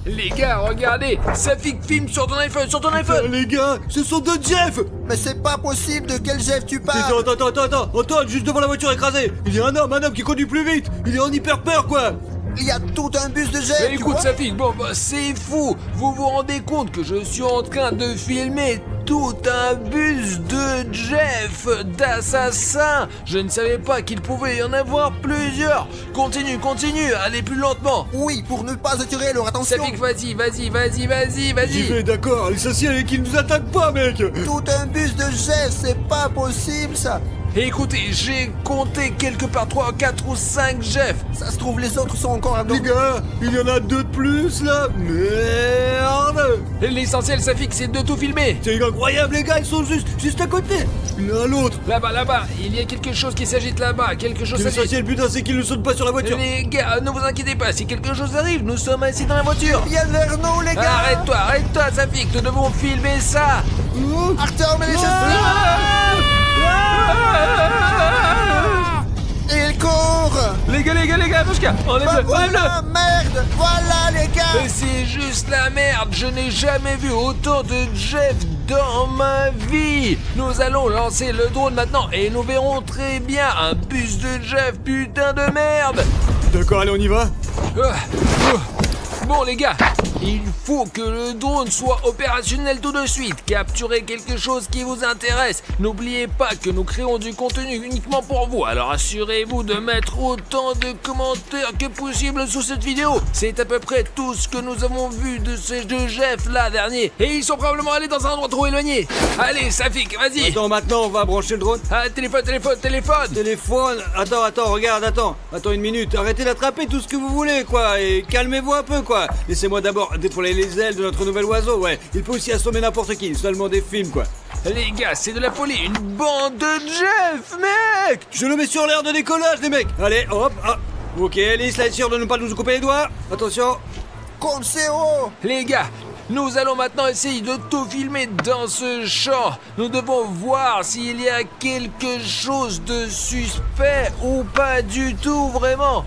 Les gars, regardez, Safik filme sur ton iPhone, Les gars, ce sont deux Jeff. Mais c'est pas possible, de quel Jeff tu parles? Attends, Antoine, juste devant la voiture écrasée. Il y a un homme qui conduit plus vite. Il est en hyper peur, quoi. Il y a tout un bus de Jeff, tu écoute vois? Safik, bon bah c'est fou. Vous vous rendez compte que je suis en train de filmer tout un bus de Jeff, d'assassins. Je ne savais pas qu'il pouvait y en avoir plusieurs. Continue, allez plus lentement. Oui, pour ne pas attirer leur attention. Safik, vas-y. J'y vais, d'accord, l'essentiel est qu'ils nous attaquent pas, mec. Tout un bus de Jeff, c'est pas possible ça. Et écoutez, j'ai compté quelque part 3, 4 ou 5 Jeff. Ça se trouve, les autres sont encore à Les gars, il y en a deux de plus, là. Merde. L'essentiel, Safik, c'est de tout filmer. C'est incroyable, les gars, ils sont juste à côté. L'un à l'autre. Là-bas, il y a quelque chose qui s'agite là-bas, quelque chose s'agite. L'essentiel, putain, c'est qu'ils ne sautent pas sur la voiture. Les gars, ne vous inquiétez pas, si quelque chose arrive, nous sommes assis dans la voiture. Viens vers nous, les gars. Arrête-toi, Safik, nous devons filmer ça. Arthur, mais les choses... Il court. Les gars, Pashka, enlève-le. Voilà, merde. Voilà, les gars. Mais c'est juste la merde, je n'ai jamais vu autant de Jeff dans ma vie. Nous allons lancer le drone maintenant et nous verrons très bien un bus de Jeff, putain de merde. D'accord, allez, on y va. Bon les gars, il faut que le drone soit opérationnel tout de suite. Capturez quelque chose qui vous intéresse. N'oubliez pas que nous créons du contenu uniquement pour vous. Alors assurez-vous de mettre autant de commentaires que possible sous cette vidéo. C'est à peu près tout ce que nous avons vu de ces deux Jeff là dernier. Et ils sont probablement allés dans un endroit trop éloigné. Allez Safik, vas-y. Attends, maintenant on va brancher le drone. Ah, téléphone. Attends, regarde, attends une minute. Arrêtez d'attraper tout ce que vous voulez, quoi. Et calmez-vous un peu, quoi. Laissez-moi d'abord déployer les ailes de notre nouvel oiseau, ouais. Il peut aussi assommer n'importe qui, seulement des films, quoi. Les gars, c'est de la folie, une bande de Jeff, mec. Je le mets sur l'air de décollage, les mecs. Allez, hop, ok, Alice, là, sûr de ne pas nous couper les doigts. Attention. Comme c'est haut. Les gars, nous allons maintenant essayer de tout filmer dans ce champ. Nous devons voir s'il y a quelque chose de suspect ou pas du tout, vraiment.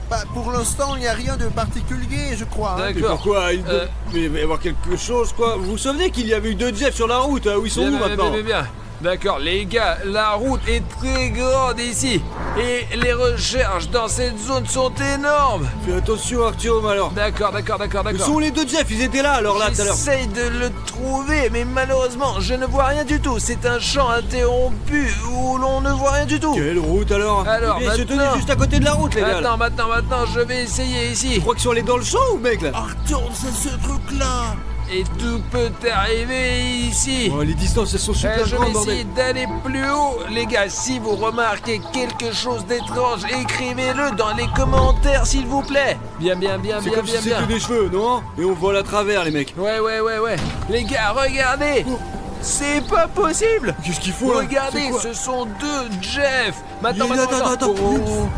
Bah, pour l'instant, il n'y a rien de particulier, je crois. D'accord. Mais pourquoi il va y avoir quelque chose, quoi. Vous vous souvenez qu'il y avait eu deux Jeff sur la route, où ils sont où maintenant? Bien. D'accord, les gars, la route est très grande ici. Et les recherches dans cette zone sont énormes. Fais attention, Artyom, alors. D'accord. Où sont les deux Jeff? Ils étaient là, alors, là, tout à l'heure. J'essaye de le trouver, mais malheureusement, je ne vois rien du tout. C'est un champ interrompu où l'on ne voit rien du tout. Quelle route, alors? Alors, se tenait juste à côté de la route, les gars. Maintenant, je vais essayer ici. Tu crois qu'ils sont allés dans le champ, ou mec, là? Arthur, c'est ce truc-là. Et tout peut arriver ici. Oh, les distances, elles sont super Je vais grandes, bordel. essayer d'aller plus haut. Les gars, si vous remarquez quelque chose d'étrange, écrivez-le dans les commentaires, s'il vous plaît. Bien. C'est comme si c'était des cheveux, non? Et on vole à travers, les mecs. Ouais. Les gars, regardez. C'est pas possible. Qu'est-ce qu'il faut, là? Regardez, ce sont deux Jeff. Attends.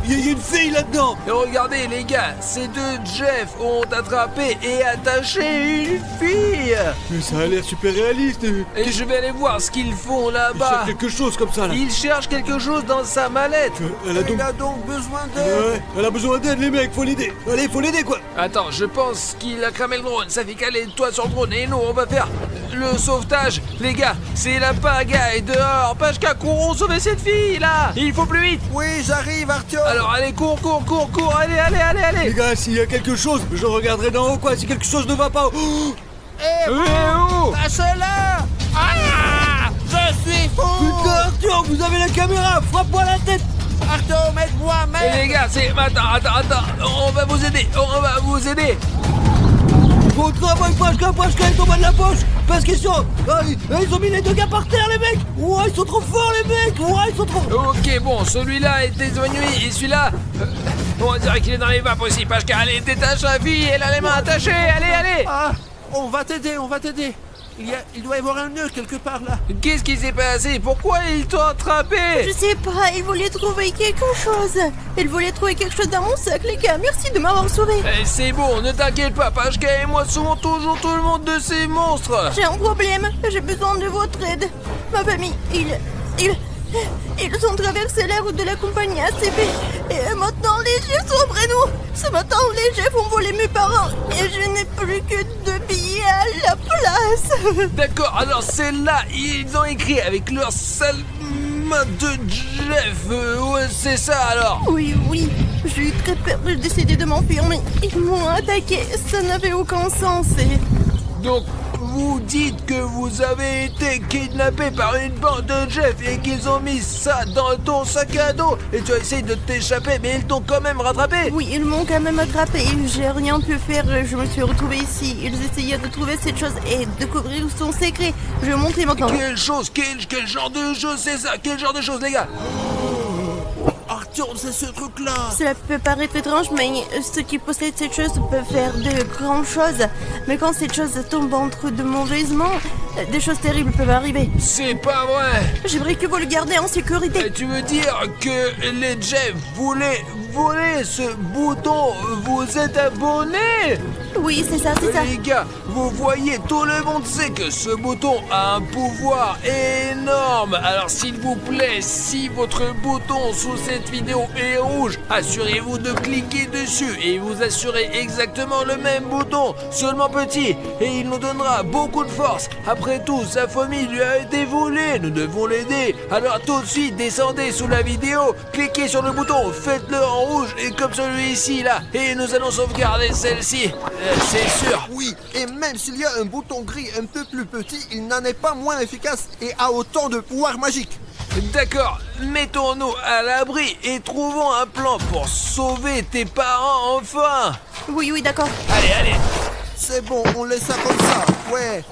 Il y a une fille là-dedans. Et regardez les gars, ces deux Jeff ont attrapé et attaché une fille. Mais ça a l'air super réaliste. Et je vais aller voir ce qu'ils font Il là-bas. cherche quelque chose comme ça, là. Il cherche quelque chose dans sa mallette. Il a donc besoin d'aide. Ouais, elle a besoin d'aide, les mecs, faut l'aider. Allez, faut l'aider, quoi. Attends, je pense qu'il a cramé le drone. Ça fait qu'aller toi sur le drone et nous on va faire le sauvetage. Les gars, c'est la pagaille dehors. Pashka, courons sauver cette fille là. Il faut plus vite. Oui, j'arrive, Arthur. Alors allez, cours. Allez. Les gars, s'il y a quelque chose, je regarderai d'en haut, quoi. Si quelque chose ne va pas. Oh, Lâche-la. Je suis fou. putain, Arthur, vous avez la caméra. Frappe-moi la tête. Arthur, aide-moi, merde. Et les gars, Attends. On va vous aider. Bon travail, Pashka est tombé de la poche. Parce qu'ils sont... ils ont mis les deux gars par terre, les mecs. Ouais, ils sont trop forts, les mecs. Ouais, ils sont trop... Ok, bon, celui-là est éloigné et celui-là... on dirait qu'il est dans les vapes aussi, Pashka. Allez, détache la fille, elle a les mains attachées. Allez. Ah, on va t'aider. Il doit y avoir un nœud quelque part là. Qu'est-ce qui s'est passé? Pourquoi ils t'ont attrapé? Je sais pas, il voulait trouver quelque chose. Il voulait trouver quelque chose dans mon sac, les gars. Merci de m'avoir sauvé. C'est bon, ne t'inquiète pas, Pashka et moi sauvons toujours tout le monde de ces monstres. J'ai un problème. J'ai besoin de votre aide. Ma famille, ils ont traversé la route de la compagnie ACP. Et maintenant, les Jefs sont après nous. Ce matin, les Jefs ont volé mes parents. Et je n'ai plus plus. D'accord, alors c'est là, ils ont écrit avec leur sale main de Jeff. Ouais, c'est ça alors. Oui, j'ai eu très peur, j'ai décidé de m'enfuir, mais ils m'ont attaqué, ça n'avait aucun sens et... Donc, vous dites que vous avez été kidnappé par une bande de Jeff et qu'ils ont mis ça dans ton sac à dos et tu as essayé de t'échapper mais ils t'ont quand même rattrapé. Oui, ils m'ont quand même attrapé, j'ai rien pu faire, je me suis retrouvée ici. Ils essayaient de trouver cette chose et découvrir son secret. Je vais monter maintenant. Quelle chose, quel genre de chose c'est ça? Quel genre de chose les gars? Arthur, c'est ce truc-là. Cela peut paraître étrange, mais ceux qui possèdent cette chose peuvent faire de grandes choses. Mais quand cette chose tombe entre de mauvaises mains, des choses terribles peuvent arriver. C'est pas vrai. J'aimerais que vous le gardez en sécurité. Et tu veux dire que les Jeff voulaient voler ce bouton? Vous êtes abonnés? Oui, c'est ça. Les gars, vous voyez, tout le monde sait que ce bouton a un pouvoir énorme. Alors s'il vous plaît, si votre bouton sous cette vidéo est rouge, assurez-vous de cliquer dessus et vous assurez exactement le même bouton, seulement petit, et il nous donnera beaucoup de force. Après tout, sa famille lui a été volée, nous devons l'aider. Alors tout de suite, descendez sous la vidéo, cliquez sur le bouton, faites-le en rouge et comme celui-ci là, et nous allons sauvegarder celle-ci. C'est sûr. Oui, et même s'il y a un bouton gris un peu plus petit, il n'en est pas moins efficace et a autant de pouvoir magique. D'accord, mettons-nous à l'abri et trouvons un plan pour sauver tes parents enfin. Oui, d'accord. Allez. C'est bon, on laisse ça comme ça, ouais.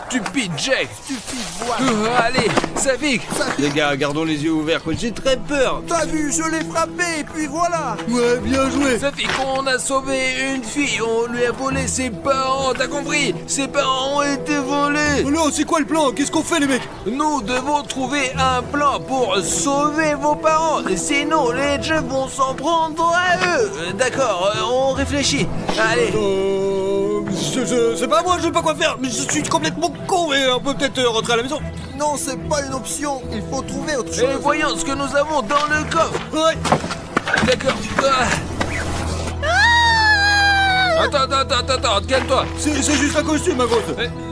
Stupide Jack. Stupide, voilà. Allez, Safik. Les gars, gardons les yeux ouverts, quoi. J'ai très peur. T'as vu, je l'ai frappé, et puis voilà. Ouais, bien joué. Safik, on a sauvé une fille, on lui a volé ses parents, t'as compris? Ses parents ont été volés. Oh non, c'est quoi le plan? Qu'est-ce qu'on fait, les mecs? Nous devons trouver un plan pour sauver vos parents, sinon les Jeff vont s'en prendre à eux. D'accord, on réfléchit. Allez. C'est pas moi, je sais pas quoi faire, mais je suis complètement con et on peut peut-être rentrer à la maison. Non, c'est pas une option, il faut trouver autre chose. Et voyons ce que nous avons dans le coffre. Ouais. D'accord. Attends, calme-toi. C'est juste un costume, ma grosse.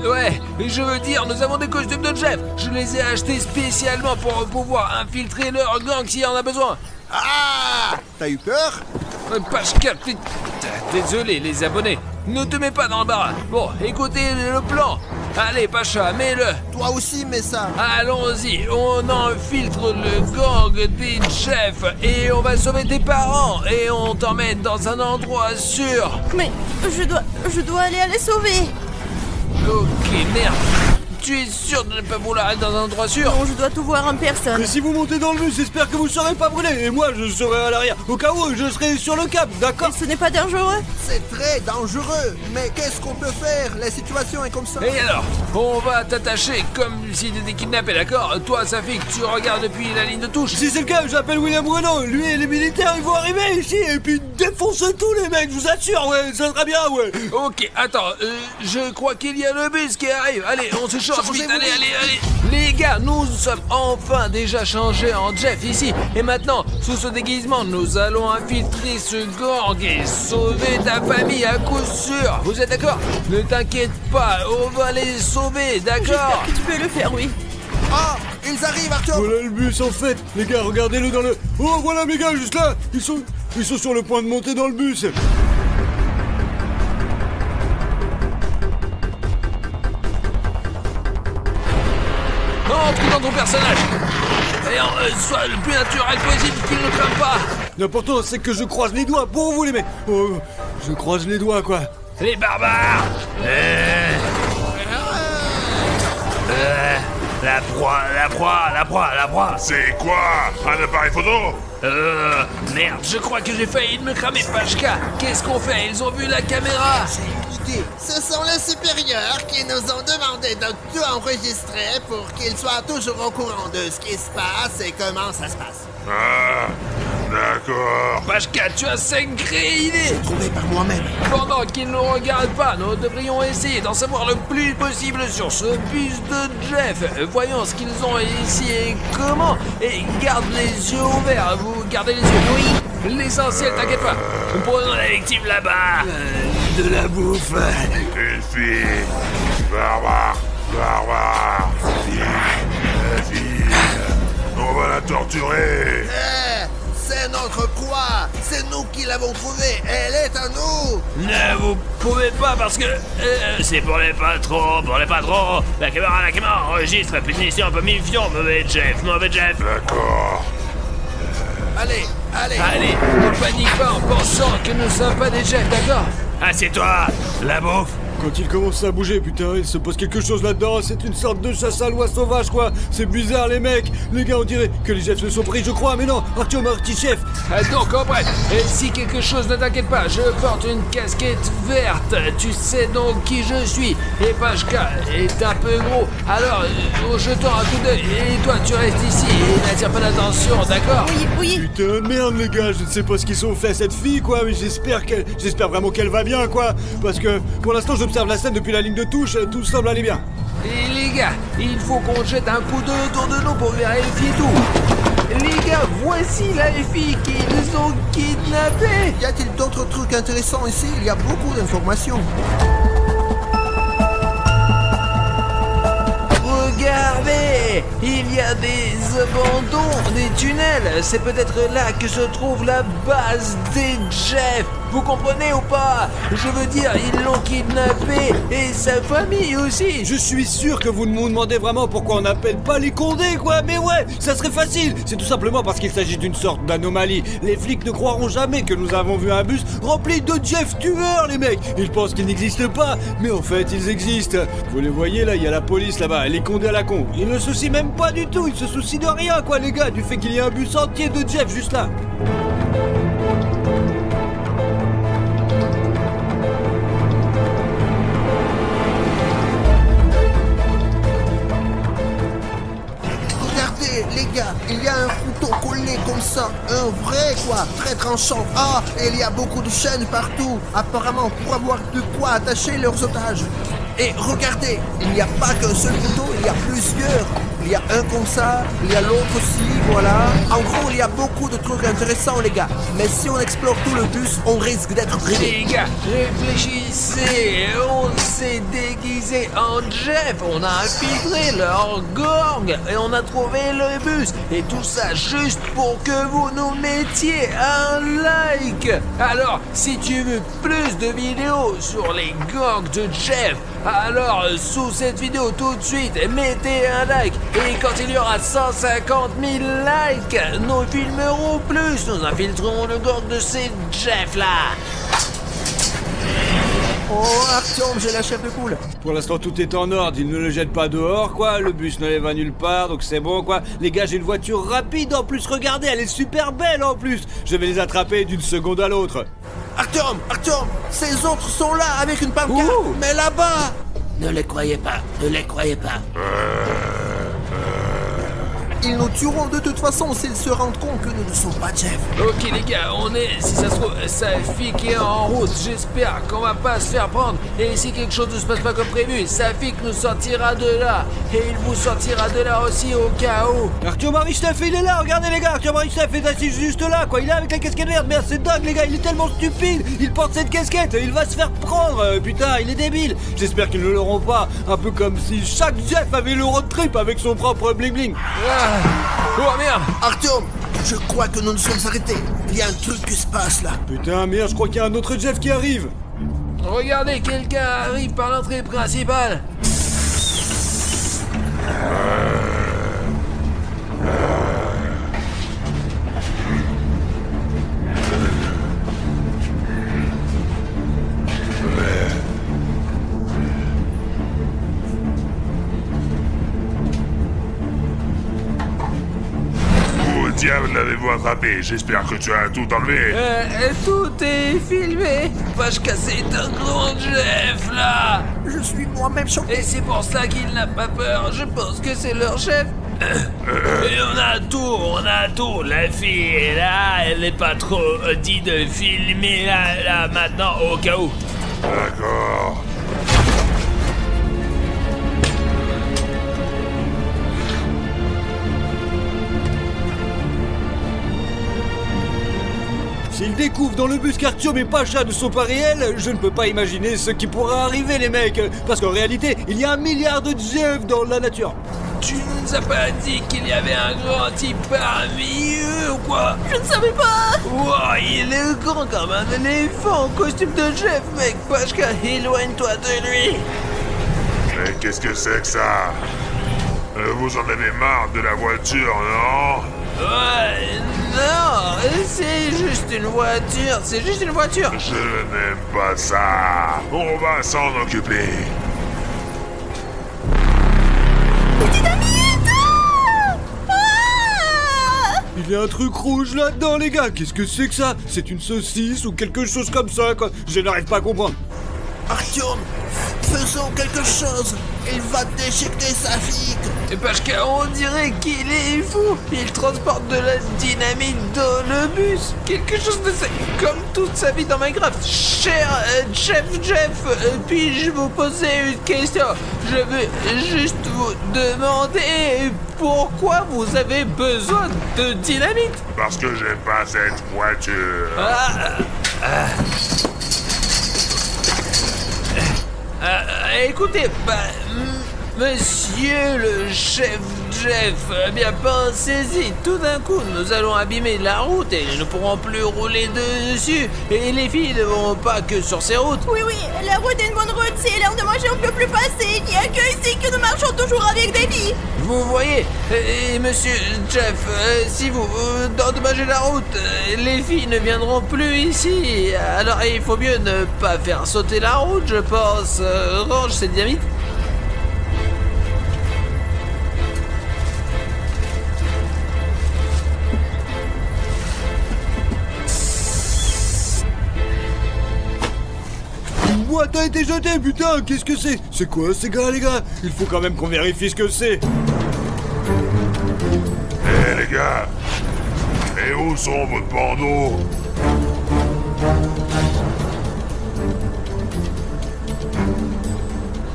Ouais, mais je veux dire, nous avons des costumes de Jeff. Je les ai achetés spécialement pour pouvoir infiltrer leur gang s'il y en a besoin. Ah, t'as eu peur? Pascal, désolé les abonnés. Ne te mets pas dans le barat. Bon, écoutez le plan. Allez, Pacha, mets-le. Toi aussi, mets ça. Allons-y, on infiltre le gang des Jeff et on va sauver tes parents et on t'emmène dans un endroit sûr. Mais je dois aller les sauver. Ok, merde. Tu es sûr de ne pas vouloir être dans un endroit sûr? Non, je dois tout voir en personne. Mais si vous montez dans le bus, j'espère que vous ne serez pas brûlés. Et moi, je serai à l'arrière. Au cas où, je serai sur le cap, d'accord? Ce n'est pas dangereux? C'est très dangereux. Mais qu'est-ce qu'on peut faire? La situation est comme ça. Et alors, on va t'attacher comme si t'étais kidnappé, d'accord? Toi, Safik, tu regardes depuis la ligne de touche. Si c'est le cas, j'appelle William Renault. Lui et les militaires, ils vont arriver ici et puis défoncer tous les mecs, je vous assure, ouais, ça sera bien, ouais. Ok, attends, je crois qu'il y a le bus qui arrive. Allez, on se change vite, allez. Les gars, nous sommes enfin déjà changés en Jeff ici. Et maintenant, sous ce déguisement, nous allons infiltrer ce gang et sauver ta famille à coup sûr. Vous êtes d'accord? Ne t'inquiète pas, on va les sauver, d'accord? J'espère que tu peux le faire, oui. Ah, ils arrivent, Arthur. Voilà le bus en fait, les gars, regardez-le dans le... Oh, voilà mes gars, juste là. Ils sont sur le point de monter dans le bus. Entre dans ton personnage et sois le plus naturel possible qu'il ne crame pas. L'important c'est que je croise les doigts pour vous les mecs. Oh, je croise les doigts quoi. Les barbares. La proie. C'est quoi? Un appareil photo? Merde, je crois que j'ai failli me cramer, Pachka. Qu'est-ce qu'on fait? Ils ont vu la caméra. Ce sont les supérieurs qui nous ont demandé de tout enregistrer pour qu'ils soient toujours au courant de ce qui se passe et comment ça se passe. Ah, d'accord. Pachka, tu as 5 idées. Trouvé par moi-même. Pendant qu'ils ne nous regardent pas, nous devrions essayer d'en savoir le plus possible sur ce bus de Jeff. Voyons ce qu'ils ont ici et comment. Et garde les yeux ouverts. Vous gardez les yeux. Oui. L'essentiel, t'inquiète pas. Prenons la victime là-bas. de la bouffe. Une fille. Barbare. La fille. On va la torturer. C'est notre proie. C'est nous qui l'avons trouvée. Elle est à nous. Ne vous pouvez pas parce que... c'est pour les patrons. La caméra enregistre. Punition, punition. Mauvais Jeff. D'accord. Allez. Allez, ne panique pas en pensant que nous sommes pas des Jeffs, d'accord? Assieds-toi, la bouffe. Quand il commence à bouger, putain, il se passe quelque chose là-dedans. C'est une sorte de chasse à l'oie sauvage, quoi. C'est bizarre, les mecs. Les gars, on dirait que les Jeffs se sont pris, je crois. Mais non, Artyom, chef. Donc, en bref, si quelque chose ne t'inquiète pas, je porte une casquette verte. Tu sais donc qui je suis. Et Pashka est un peu gros. Alors, jetons un coup d'œil. Et toi, tu restes ici et n'attire pas d'attention, d'accord? Oui. Putain, merde, les gars, je ne sais pas ce qu'ils sont fait à cette fille, quoi. Mais j'espère vraiment qu'elle va bien, quoi. Parce que, pour l'instant, j'observe la scène depuis la ligne de touche. Tout semble aller bien. Et les gars, il faut qu'on jette un coup d'œil autour de nous pour vérifier tout. Les gars, voici la fille qui nous ont kidnappés. Y a-t-il d'autres trucs intéressants ici? Il y a beaucoup d'informations. Regardez, il y a des abandons, des tunnels. C'est peut-être là que se trouve la base des Jeffs. Vous comprenez ou pas? Je veux dire, ils l'ont kidnappé et sa famille aussi. Je suis sûr que vous nous demandez vraiment pourquoi on n'appelle pas les Condés, quoi. Mais ouais, ça serait facile. C'est tout simplement parce qu'il s'agit d'une sorte d'anomalie. Les flics ne croiront jamais que nous avons vu un bus rempli de Jeff tueurs, les mecs. Ils pensent qu'ils n'existent pas, mais en fait, ils existent. Vous les voyez, là, il y a la police là-bas, les Condés à la con. Ils ne se soucient même pas du tout. Ils se soucient de rien, quoi, les gars, du fait qu'il y ait un bus entier de Jeff juste là. Les gars, il y a un couteau collé comme ça, un vrai quoi, très tranchant. Ah, et il y a beaucoup de chaînes partout, apparemment pour avoir de quoi attacher leurs otages. Et regardez, il n'y a pas qu'un seul couteau, il y a plusieurs. Il y a un comme ça, il y a l'autre aussi, voilà. En gros, il y a beaucoup de trucs intéressants, les gars. Mais si on explore tout le bus, on risque d'être grillé. Les gars, réfléchissez. On s'est déguisé en Jeff. On a infiltré leur gang et on a trouvé le bus. Et tout ça juste pour que vous nous mettiez un like. Alors, si tu veux plus de vidéos sur les gangs de Jeff, alors sous cette vidéo tout de suite, mettez un like. Et quand il y aura 150 000 likes, nous filmerons plus. Nous infiltrerons le gang de ces Jeff là. Oh, Artyom, j'ai la chef de poule. Pour l'instant, tout est en ordre. Ils ne le jettent pas dehors, quoi. Le bus ne les va nulle part, donc c'est bon, quoi. Les gars, j'ai une voiture rapide en plus. Regardez, elle est super belle en plus. Je vais les attraper d'une seconde à l'autre. Artyom, ces autres sont là avec une pancarte. Mais là-bas. Ne les croyez pas. Ils nous tueront de toute façon s'ils se rendent compte que nous ne sommes pas Jeff. Ok les gars, on est, si ça se trouve, sa fille qui est en route. J'espère qu'on va pas se faire prendre. Et si quelque chose ne se passe pas comme prévu, sa fille nous sortira de là. Et il vous sortira de là aussi au cas où. Artyom Aristev, il est là, regardez les gars. Artyom Aristev est assis juste là, quoi. Il est avec la casquette verte. Merde, c'est dingue les gars, il est tellement stupide. Il porte cette casquette, il va se faire prendre. Putain, il est débile. J'espère qu'ils ne l'auront pas. Un peu comme si chaque Jeff avait le road trip avec son propre bling bling. Oh merde. Artyom, je crois que nous nous sommes arrêtés. Il y a un truc qui se passe là. Putain, merde, je crois qu'il y a un autre Jeff qui arrive. Regardez, quelqu'un arrive par l'entrée principale. Diable l'avez-vous attrapé? J'espère que tu as tout enlevé. Tout est filmé. Pashka, c'est un grand Jeff là. Je suis moi-même choqué. Et c'est pour ça qu'il n'a pas peur. Je pense que c'est leur chef. Et on a tout. La fille est là. Elle n'est pas trop dit de filmer là maintenant au cas où. D'accord. S'il découvre découvre dans le bus qu'Artyom et Pacha ne sont pas réels, je ne peux pas imaginer ce qui pourra arriver les mecs. Parce qu'en réalité, il y a 1 milliard de Jeff dans la nature. Tu nous as pas dit qu'il y avait un grand type parmi eux ou quoi? Je ne savais pas. Wow, il est grand comme un éléphant en costume de Jeff, mec. Pachka, éloigne-toi de lui. Mais qu'est-ce que c'est que ça? Vous en avez marre de la voiture, non? Ouais, non, c'est juste une voiture, c'est juste une voiture. Je n'aime pas ça. On va s'en occuper. Il y a un truc rouge là-dedans les gars, qu'est-ce que c'est que ça? C'est une saucisse ou quelque chose comme ça quoi, je n'arrive pas à comprendre. Artyom, faisons quelque chose. Il va déchiqueter sa fille. Et Pachka, on dirait qu'il est fou. Il transporte de la dynamite dans le bus. Quelque chose de ça, comme toute sa vie dans Minecraft. Cher Jeff, puis-je vous poser une question? Je veux juste vous demander pourquoi vous avez besoin de dynamite? Parce que j'aime pas cette voiture. Écoutez, monsieur le chef Jeff, bien pensez-y, tout d'un coup nous allons abîmer la route et nous ne pourrons plus rouler dessus. Et les filles ne vont pas que sur ces routes. Oui, la route est une bonne route, c'est l'heure de manger, on ne peut plus passer. Il n'y a que ici que nous marchons toujours avec des filles. Vous voyez, et monsieur Jeff, si vous endommagez la route, les filles ne viendront plus ici. Alors il faut mieux ne pas faire sauter la route, je pense. Range cette dynamite. Boîte a été jetée, putain, qu'est-ce que c'est? C'est quoi ces gars les gars? Il faut quand même qu'on vérifie ce que c'est. Eh les gars, et où sont vos bandeaux?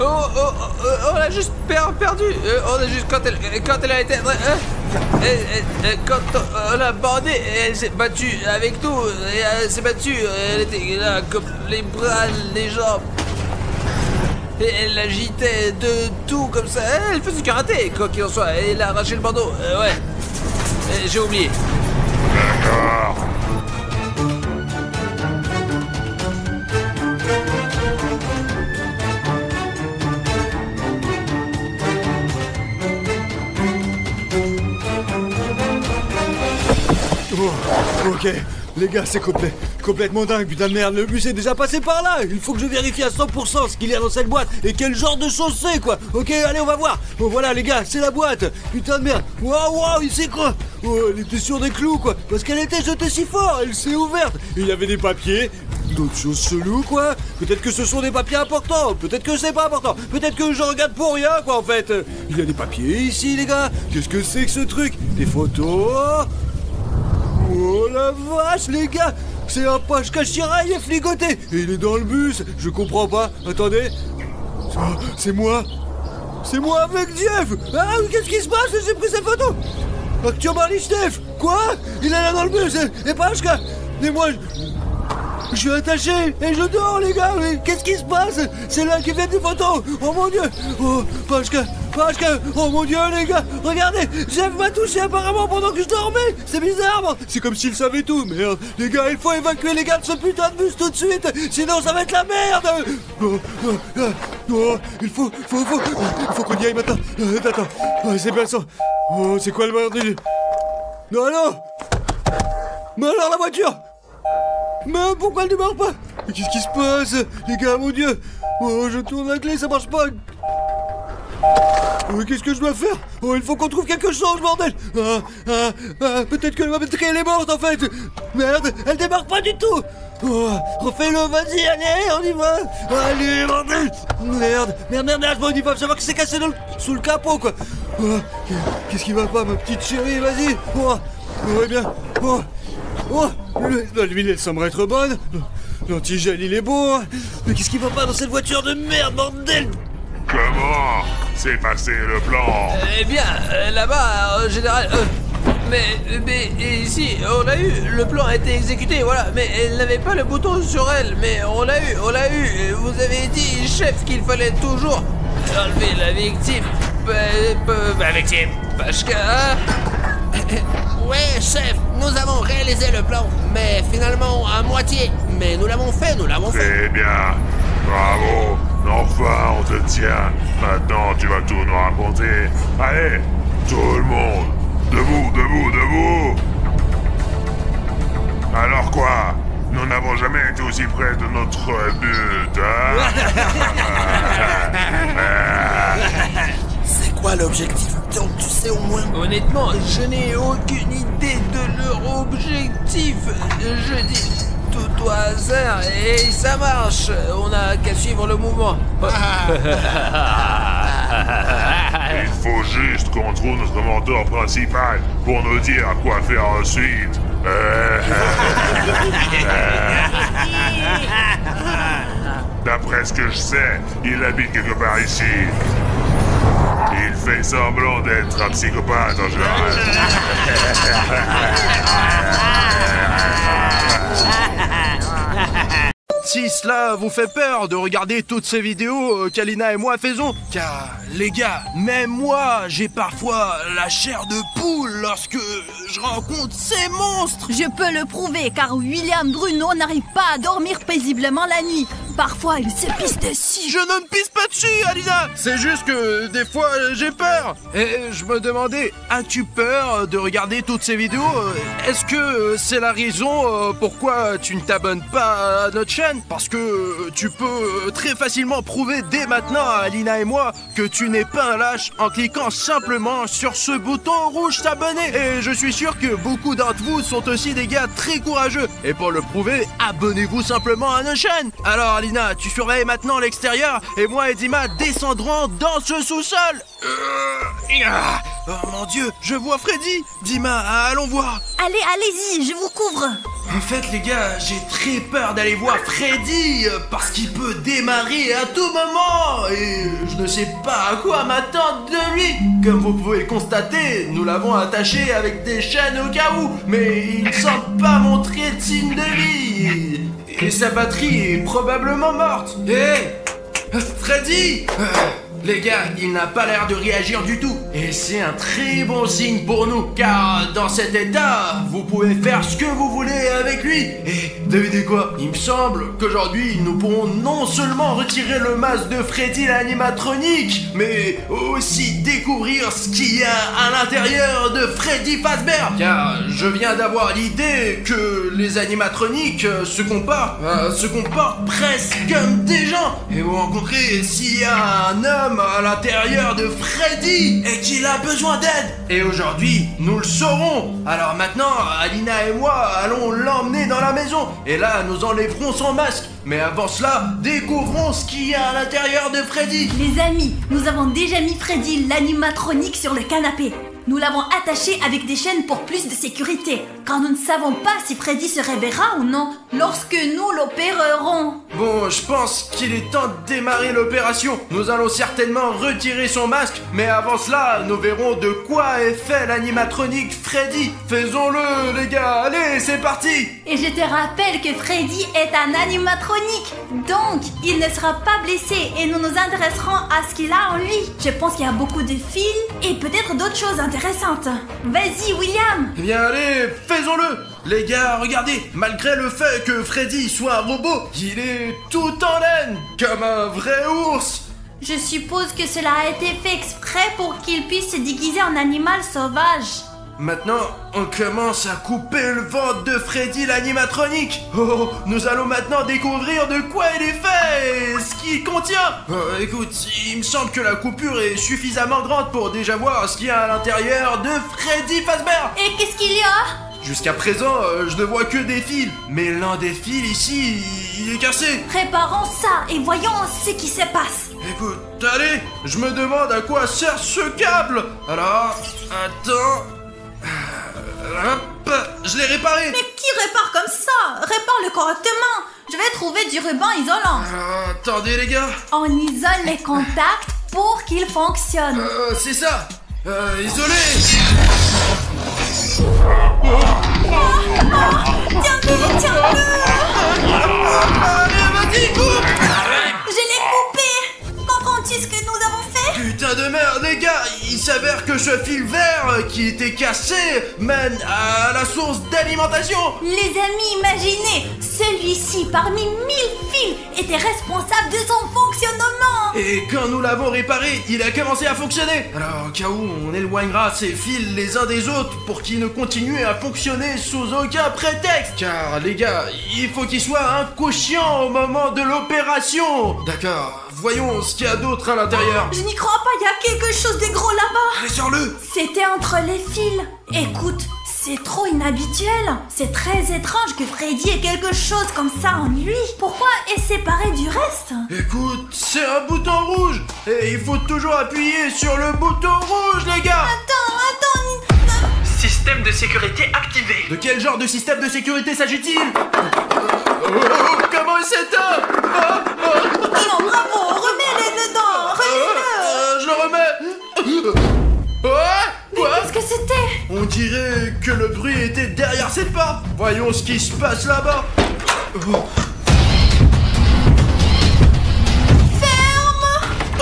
On l'a juste perdu. On a juste quand elle a été quand on l'a bandée, elle s'est battue avec nous. Et elle s'est battue. Elle était là comme les bras, les jambes. Et elle agitait de tout comme ça. Elle faisait du karaté, quoi qu'il en soit. Et elle a arraché le bandeau. Ouais. J'ai oublié. D'accord. Ok, les gars, c'est complètement dingue, putain de merde, le bus est déjà passé par là. Il faut que je vérifie à 100% ce qu'il y a dans cette boîte et quel genre de chose c'est, quoi. Ok, allez, on va voir. Bon, voilà, les gars, c'est la boîte. Putain de merde. Waouh, il sait quoi? Oh, elle était sur des clous, quoi. Parce qu'elle était jetée si fort, elle s'est ouverte. Et il y avait des papiers, d'autres choses cheloues, quoi. Peut-être que ce sont des papiers importants, peut-être que c'est pas important, peut-être que je regarde pour rien, quoi, en fait. Il y a des papiers ici, les gars. Qu'est-ce que c'est que ce truc? Des photos. Oh la vache les gars, c'est un Pachka Chiraï, il est fligoté. Et il est dans le bus, je comprends pas. Attendez, c'est moi. C'est moi avec Jeff. Ah, qu'est-ce qui se passe? J'ai pris cette photo. Artyom Steph. Quoi? Il est là dans le bus. Et Pachka. Et moi, je suis attaché et je dors les gars. Mais qu'est-ce qui se passe? C'est là qui fait des photos. Oh mon dieu. Oh, Pachka. Oh mon dieu les gars, regardez, Jeff m'a touché apparemment pendant que je dormais. C'est bizarre, man. C'est comme s'il savait tout. Merde, les gars, il faut évacuer les gars de ce putain de bus tout de suite, sinon ça va être la merde. Il faut qu'on y aille maintenant. Attends, c'est bien ça. Oh, c'est quoi le bordel? Non. Mais alors la voiture? Mais pourquoi elle démarre pas? Mais qu'est-ce qui se passe? Les gars, mon dieu. Oh, je tourne la clé, ça marche pas. Oh, qu'est-ce que je dois faire? Oh, il faut qu'on trouve quelque chose, bordel. Peut-être que ma batterie elle est morte en fait. Merde, elle démarre pas du tout. Oh, refais-le, vas-y, allez, on y va. Allez, bordel. Merde, bon, ils peuvent savoir que c'est cassé sous le capot, quoi. Oh, qu'est-ce qui va pas, ma petite chérie, vas-y. Oh, bien. L'huile, elle semble être bonne. L'antigel, il est bon. Mais qu'est-ce qui va pas dans cette voiture de merde, bordel? Comment s'est passé le plan? Eh bien, là-bas, en général... Mais ici, on l'a eu, le plan a été exécuté, voilà, mais elle n'avait pas le bouton sur elle, mais on l'a eu, vous avez dit, chef, qu'il fallait toujours enlever la victime, Pachka. Ouais, chef, nous avons réalisé le plan, mais finalement à moitié. Mais nous l'avons fait. C'est bien. Bravo. Enfin, on te tient. Maintenant, tu vas tout nous raconter. Allez, tout le monde. Debout. Alors quoi? Nous n'avons jamais été aussi près de notre but, hein? C'est quoi l'objectif? Donc tu sais au moins. Honnêtement, je n'ai aucune idée de leur objectif. Je dis tout au hasard et ça marche. On n'a qu'à suivre le mouvement. Il faut juste qu'on trouve notre mentor principal pour nous dire quoi faire ensuite. D'après ce que je sais, il habite quelque part ici. Il fait semblant d'être un psychopathe en général. Si cela vous fait peur de regarder toutes ces vidéos qu'Alina et moi faisons, car les gars, même moi, j'ai parfois la chair de poule lorsque je rencontre ces monstres. Je peux le prouver car William Bruno n'arrive pas à dormir paisiblement la nuit. Parfois, il se pisse dessus. Je ne me pisse pas dessus, Alina. C'est juste que des fois, j'ai peur. Et je me demandais, as-tu peur de regarder toutes ces vidéos? Est-ce que c'est la raison pourquoi tu ne t'abonnes pas à notre chaîne? Parce que tu peux très facilement prouver dès maintenant à Alina et moi que tu n'es pas un lâche en cliquant simplement sur ce bouton rouge s'abonner. Et je suis sûr que beaucoup d'entre vous sont aussi des gars très courageux. Et pour le prouver, abonnez-vous simplement à notre chaîne. Alors Alina, tu surveilles maintenant l'extérieur et moi et Dima descendrons dans ce sous-sol. Oh mon Dieu, je vois Freddy. Dima, allons voir. Allez-y, je vous couvre. En fait les gars, j'ai très peur d'aller voir Freddy parce qu'il peut démarrer à tout moment et je ne sais pas à quoi m'attendre de lui. Comme vous pouvez le constater, nous l'avons attaché avec des chaînes au cas où, mais il ne semble pas montrer de signe de vie et sa batterie est probablement morte. Freddy les gars, il n'a pas l'air de réagir du tout. Et c'est un très bon signe pour nous, car dans cet état, vous pouvez faire ce que vous voulez avec lui. Et devinez quoi? Il me semble qu'aujourd'hui, nous pourrons non seulement retirer le masque de Freddy l'animatronique, mais aussi découvrir ce qu'il y a à l'intérieur de Freddy Fazbear. Car je viens d'avoir l'idée que les animatroniques se comportent presque comme des gens. Et vous rencontrez s'il y a un homme à l'intérieur de Freddy et qu'il a besoin d'aide. Et aujourd'hui, nous le saurons. Alors maintenant, Alina et moi allons l'emmener dans la maison. Et là, nous enlèverons son masque. Mais avant cela, découvrons ce qu'il y a à l'intérieur de Freddy. Les amis, nous avons déjà mis Freddy l'animatronique sur le canapé. Nous l'avons attaché avec des chaînes pour plus de sécurité, car nous ne savons pas si Freddy se réveillera ou non lorsque nous l'opérerons. Bon, je pense qu'il est temps de démarrer l'opération. Nous allons certainement retirer son masque, mais avant cela, nous verrons de quoi est fait l'animatronique Freddy. Faisons-le, les gars, allez, c'est parti. Et je te rappelle que Freddy est un animatronique, donc il ne sera pas blessé et nous nous intéresserons à ce qu'il a en lui. Je pense qu'il y a beaucoup de fils et peut-être d'autres choses intéressantes. Vas-y, William. Eh bien, allez, faisons-le. Les gars, regardez, malgré le fait que Freddy soit un robot, il est tout en laine, comme un vrai ours. Je suppose que cela a été fait exprès pour qu'il puisse se déguiser en animal sauvage. Maintenant, on commence à couper le ventre de Freddy l'animatronique. Oh, nous allons maintenant découvrir de quoi il est fait et ce qu'il contient. Écoute, il me semble que la coupure est suffisamment grande pour déjà voir ce qu'il y a à l'intérieur de Freddy Fazbear. Et qu'est-ce qu'il y a? Jusqu'à présent, je ne vois que des fils. Mais l'un des fils ici, il est cassé. Réparons ça et voyons ce qui se passe. Écoute, allez, je me demande à quoi sert ce câble. Alors, attends... Hop, je l'ai réparé. Mais qui répare comme ça? Répare-le correctement. Je vais trouver du ruban isolant. Attendez les gars. On isole les contacts pour qu'ils fonctionnent. C'est ça. Isolé. Tiens-le, tiens-le. Allez, vas-y, coupe! Je l'ai coupé. Comprends-tu ce que nous avons fait? Putain de merde, les gars! Il s'avère que ce fil vert qui était cassé mène à la source d'alimentation! Les amis, imaginez, celui-ci parmi 1000 fils était responsable de son fonctionnement. Et quand nous l'avons réparé, il a commencé à fonctionner! Alors, au cas où, on éloignera ces fils les uns des autres pour qu'ils ne continuent à fonctionner sous aucun prétexte! Car, les gars, il faut qu'ils soient inconscients au moment de l'opération! D'accord, voyons ce qu'il y a d'autre à l'intérieur! Je n'y crois pas, il y a quelque chose de gros là-bas. Allez, sors-le! C'était entre les fils. Écoute, c'est trop inhabituel. C'est très étrange que Freddy ait quelque chose comme ça en lui. Pourquoi est séparé du reste? Écoute, c'est un bouton rouge! Et il faut toujours appuyer sur le bouton rouge, les gars! Attends. Système de sécurité activé. De quel genre de système de sécurité s'agit-il? Comment il s'éteint? Non, bravo, remets-le dedans. Remets-le. Je le remets. Ouais? Mais qu'est-ce que c'était? On dirait que le bruit était derrière cette porte. Voyons ce qui se passe là-bas.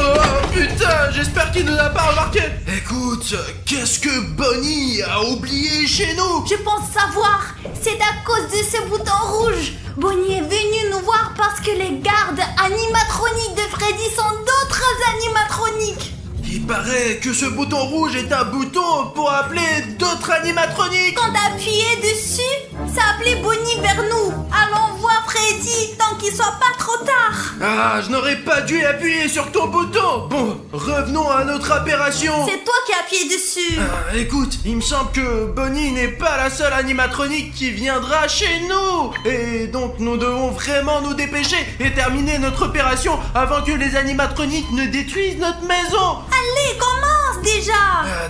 Oh putain, j'espère qu'il nous a pas remarqué. Écoute, qu'est-ce que Bonnie a oublié chez nous? Je pense savoir. C'est à cause de ce bouton rouge. Bonnie est venue nous voir parce que les gardes animatroniques de Freddy sont d'autres animatroniques. Il paraît que ce bouton rouge est un bouton pour appeler d'autres animatroniques. Quand t'appuyais dessus, ça appelait Bonnie vers nous. Allons voir Freddy tant qu'il soit pas trop tard. Ah, je n'aurais pas dû appuyer sur ton bouton. Bon, revenons à notre opération. C'est toi qui as appuyé dessus. Écoute, il me semble que Bonnie n'est pas la seule animatronique qui viendra chez nous. Et donc nous devons vraiment nous dépêcher et terminer notre opération avant que les animatroniques ne détruisent notre maison. Allez, commence déjà.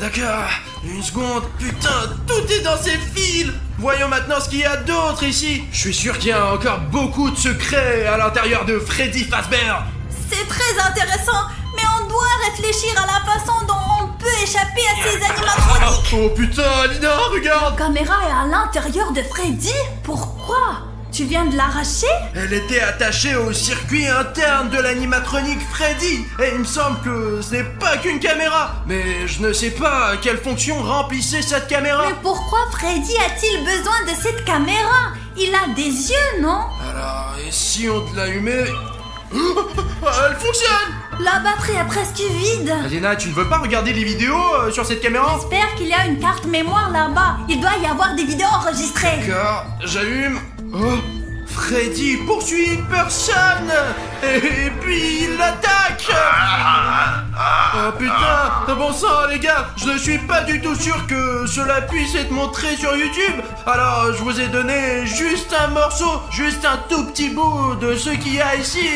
D'accord, une seconde, putain, tout est dans ces fils. Voyons maintenant ce qu'il y a d'autre ici. Je suis sûr qu'il y a encore beaucoup de secrets à l'intérieur de Freddy Fazbear. C'est très intéressant, mais on doit réfléchir à la façon dont on peut échapper à ces animatroniques. Oh putain, Alina, regarde. La caméra est à l'intérieur de Freddy? Pourquoi? Tu viens de l'arracher? Elle était attachée au circuit interne de l'animatronique Freddy. Et il me semble que ce n'est pas qu'une caméra. Mais je ne sais pas quelle fonction remplissait cette caméra. Mais pourquoi Freddy a-t-il besoin de cette caméra? Il a des yeux, non? Alors, et si on l'allumait? Elle fonctionne! La batterie est presque vide. Alina, tu ne veux pas regarder les vidéos sur cette caméra? J'espère qu'il y a une carte mémoire là-bas. Il doit y avoir des vidéos enregistrées. D'accord, j'allume. Oh, Freddy poursuit une personne. Et puis il l'attaque. Oh putain, bon sang les gars, je ne suis pas du tout sûr que cela puisse être montré sur YouTube. Alors je vous ai donné juste un morceau, juste un tout petit bout de ce qu'il y a ici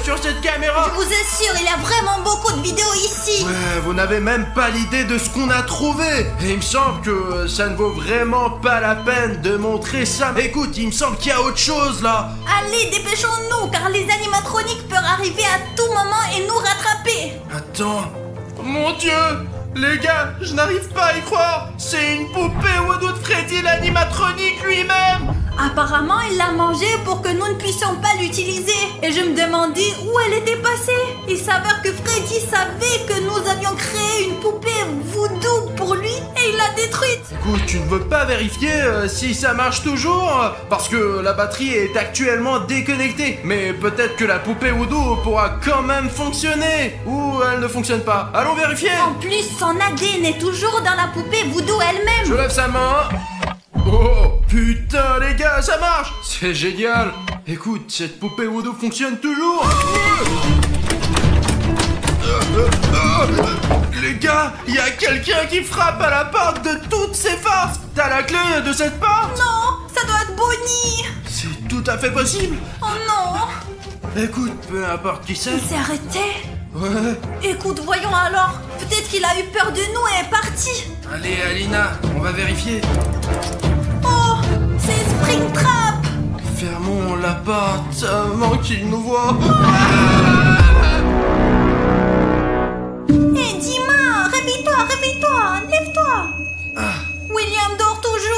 sur cette caméra. Je vous assure, il y a vraiment beaucoup de vidéos ici. Ouais, vous n'avez même pas l'idée de ce qu'on a trouvé. Et il me semble que ça ne vaut vraiment pas la peine de montrer ça. Écoute, il me semble qu'il y a autre chose là. Allez, dépêchons-nous, car les animatroniques peuvent arriver à tout moment et nous rattraper. Attends, mon Dieu, les gars, je n'arrive pas à y croire. C'est une poupée Woodoo de Freddy l'animatronique lui-même. Apparemment, il l'a mangée pour que nous ne puissions pas l'utiliser. Et je me demandais où elle était passée. Il s'avère que Freddy savait que nous avions créé une poupée voodoo pour lui et il l'a détruite. Écoute, tu ne veux pas vérifier si ça marche toujours? Parce que la batterie est actuellement déconnectée. Mais peut-être que la poupée voodoo pourra quand même fonctionner. Ou elle ne fonctionne pas. Allons vérifier. En plus, son ADN est toujours dans la poupée voodoo elle-même. Je lève sa main. Oh putain les gars, ça marche! C'est génial! Écoute, cette poupée Woodoo fonctionne toujours! Les gars, il y a quelqu'un qui frappe à la porte de toutes ses forces! T'as la clé de cette porte? Non, ça doit être Bonnie! C'est tout à fait possible! Oh non! Écoute, peu importe qui c'est... Il s'est arrêté? Ouais... Écoute, voyons alors! Peut-être qu'il a eu peur de nous et est parti! Allez Alina, on va vérifier! Oh, c'est Springtrap! Fermons la porte avant qu'il nous voie! Hé, Dima, réveille-toi, réveille-toi, lève-toi! William dort toujours!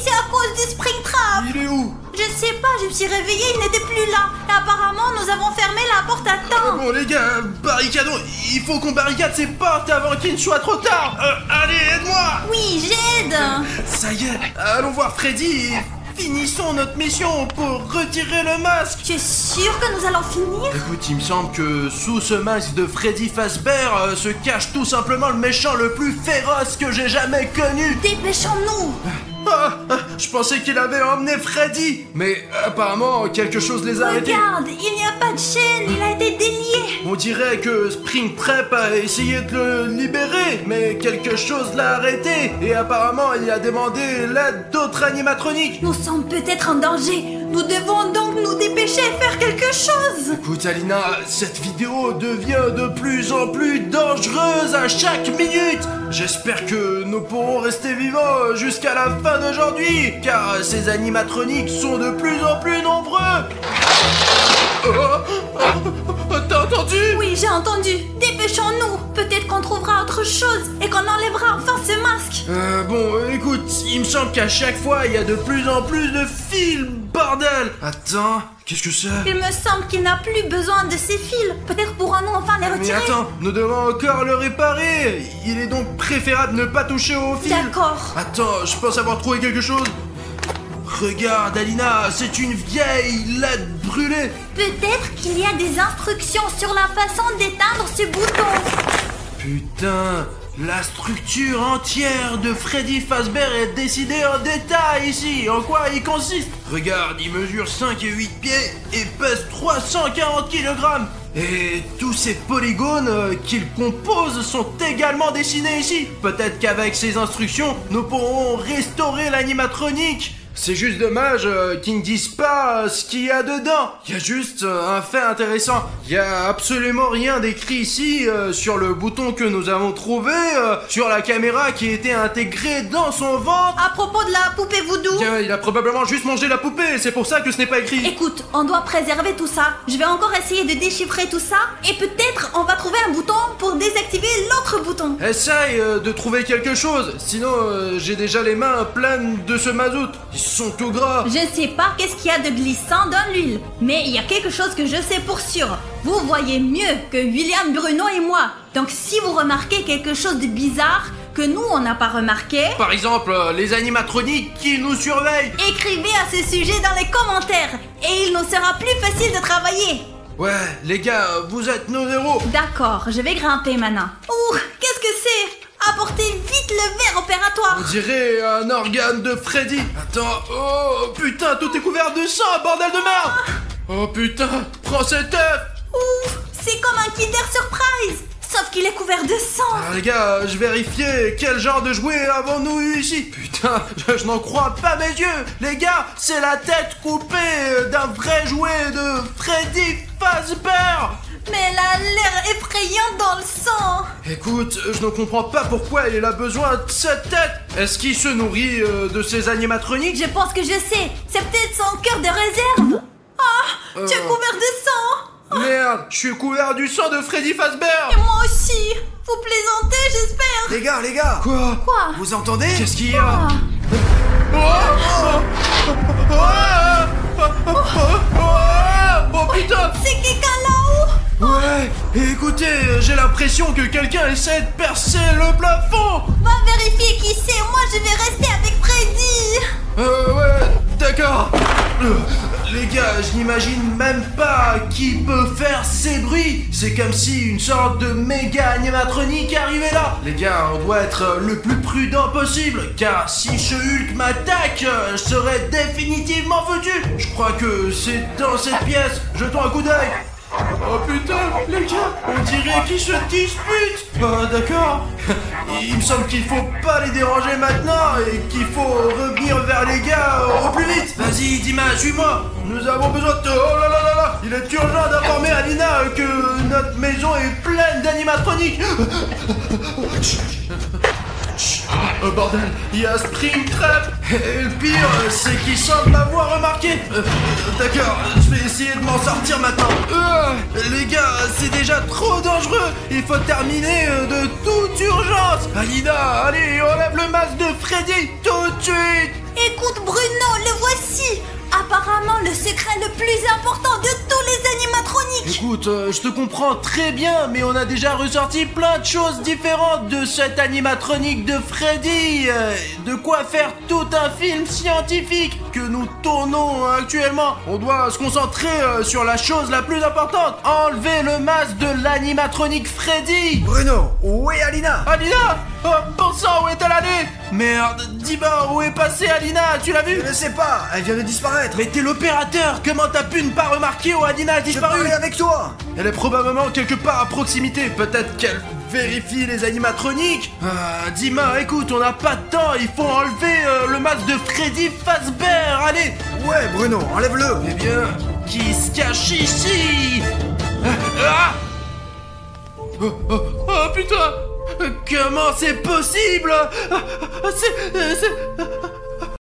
c'est à cause du Springtrap. Il est où? Je sais pas, je me suis réveillée, il n'était plus là. Et apparemment, nous avons fermé la porte à temps. Bon les gars, barricadons. Il faut qu'on barricade ces portes avant qu'il ne soit trop tard. Allez, aide-moi. Oui, j'aide. Ça y est, allons voir Freddy et finissons notre mission pour retirer le masque. Tu es sûr que nous allons finir? Écoute, il me semble que sous ce masque de Freddy Fazbear se cache tout simplement le méchant le plus féroce que j'ai jamais connu. Dépêchons-nous. Je pensais qu'il avait emmené Freddy, mais apparemment quelque chose les a arrêtés. Regarde, il n'y a pas de chaîne, il a été délié. On dirait que Springtrap a essayé de le libérer, mais quelque chose l'a arrêté. Et apparemment, il a demandé l'aide d'autres animatroniques. Nous sommes peut-être en danger. Nous devons donc nous dépêcher et faire quelque chose. Écoute Alina, cette vidéo devient de plus en plus dangereuse à chaque minute. J'espère que nous pourrons rester vivants jusqu'à la fin d'aujourd'hui, car ces animatroniques sont de plus en plus nombreux. T'as entendu? Oui, j'ai entendu. Dépêchons-nous. Peut-être qu'on trouvera autre chose et qu'on enlèvera enfin ce masque. Bon, écoute, il me semble qu'à chaque fois, il y a de plus en plus de fils, bordel. Attends, qu'est-ce que c'est? Il me semble qu'il n'a plus besoin de ces fils. Peut-être pourrons-nous enfin les Mais retirer. attends, nous devons encore le réparer. Il est donc préférable de ne pas toucher aux fils. D'accord. Attends, je pense avoir trouvé quelque chose. Regarde, Alina, c'est une vieille LED brûlée. Peut-être qu'il y a des instructions sur la façon d'éteindre ce bouton. Putain, la structure entière de Freddy Fazbear est décidée en détail ici. En quoi il consiste? Regarde, il mesure 5 et 8 pieds et pèse 340 kg. Et tous ces polygones qu'il compose sont également dessinés ici. Peut-être qu'avec ces instructions, nous pourrons restaurer l'animatronique. C'est juste dommage qu'ils ne disent pas ce qu'il y a dedans. Il y a juste un fait intéressant. Il y a absolument rien d'écrit ici sur le bouton que nous avons trouvé, sur la caméra qui était intégrée dans son ventre. À propos de la poupée voodoo. Tiens, il a probablement juste mangé la poupée, c'est pour ça que ce n'est pas écrit. Écoute, on doit préserver tout ça. Je vais encore essayer de déchiffrer tout ça et peut-être on va trouver un bouton pour désactiver l'autre bouton. Essaye de trouver quelque chose, sinon j'ai déjà les mains pleines de ce mazout. Ils sont tout gras. Je ne sais pas qu'est-ce qu'il y a de glissant dans l'huile, mais il y a quelque chose que je sais pour sûr. Vous voyez mieux que William, Bruno et moi. Donc si vous remarquez quelque chose de bizarre que nous on n'a pas remarqué, par exemple les animatroniques qui nous surveillent, écrivez à ce sujet dans les commentaires et il nous sera plus facile de travailler. Ouais, les gars, vous êtes nos héros. D'accord, je vais grimper maintenant. Ouh, qu'est-ce que c'est? Apportez vite le verre opératoire. On dirait un organe de Freddy. Attends, oh putain, tout est couvert de sang, bordel de merde. Oh putain, prends cet œuf. Ouf, c'est comme un Kinder Surprise, sauf qu'il est couvert de sang. Les gars, je vérifiais quel genre de jouet avons-nous eu ici. Putain, je n'en crois pas mes yeux. Les gars, c'est la tête coupée d'un vrai jouet de Freddy Fazbear. Mais elle a l'air effrayante dans le sang. Écoute, je ne comprends pas pourquoi il a besoin de cette tête. Est-ce qu'il se nourrit de ces animatroniques? Je pense que je sais. C'est peut-être son cœur de réserve. Ah, tu es couvert de sang. Merde, je suis couvert du sang de Freddy Fazbear. Et moi aussi. Vous plaisantez, j'espère. Les gars. Quoi? Vous entendez? Qu'est-ce qu'il y a? Oh putain! C'est quelqu'un là-haut? Ouais, écoutez, j'ai l'impression que quelqu'un essaie de percer le plafond. Va vérifier qui c'est, moi je vais rester avec Freddy. Ouais, d'accord. Les gars, je n'imagine même pas qui peut faire ces bruits. C'est comme si une sorte de méga animatronique arrivait là. Les gars, on doit être le plus prudent possible, car si ce Hulk m'attaque, je serai définitivement foutu. Je crois que c'est dans cette pièce. Jetons un coup d'œil. Oh putain, les gars, on dirait qu'ils se disputent. D'accord. Il me semble qu'il faut pas les déranger maintenant et qu'il faut revenir vers les gars au plus vite. Vas-y, Dima, suis-moi. Nous avons besoin de... Oh là là là là. Il est urgent d'informer Alina que notre maison est pleine d'animatroniques. Oh bordel, il y a Springtrap. Et le pire, c'est qu'il semble m'avoir remarqué. D'accord, je vais essayer de m'en sortir maintenant. Les gars, c'est déjà trop dangereux. Il faut terminer de toute urgence. Alina, allez, enlève le masque de Freddy tout de suite. Écoute Bruno, le voici. Apparemment le secret le plus important de tous les animatroniques. Écoute, je te comprends très bien, mais on a déjà ressorti plein de choses différentes de cet animatronique de Freddy. De quoi faire tout un film scientifique que nous tournons actuellement. On doit se concentrer sur la chose la plus importante. Enlever le masque de l'animatronique Freddy. Bruno, où est Alina? Alina? Oh, bon sang, où est-elle allée? Merde, dis-moi, où est passée Alina? Tu l'as vue? Je ne sais pas, elle vient de disparaître. Mais t'es l'opérateur, comment t'as pu ne pas remarquer où Alina a Je disparu? parlais avec toi. Elle est probablement quelque part à proximité, peut-être qu'elle vérifie les animatroniques. Dima, écoute, on n'a pas de temps, il faut enlever le masque de Freddy Fazbear, allez. Ouais, Bruno, enlève-le. Eh bien, qui se cache ici? Oh putain! Comment c'est possible?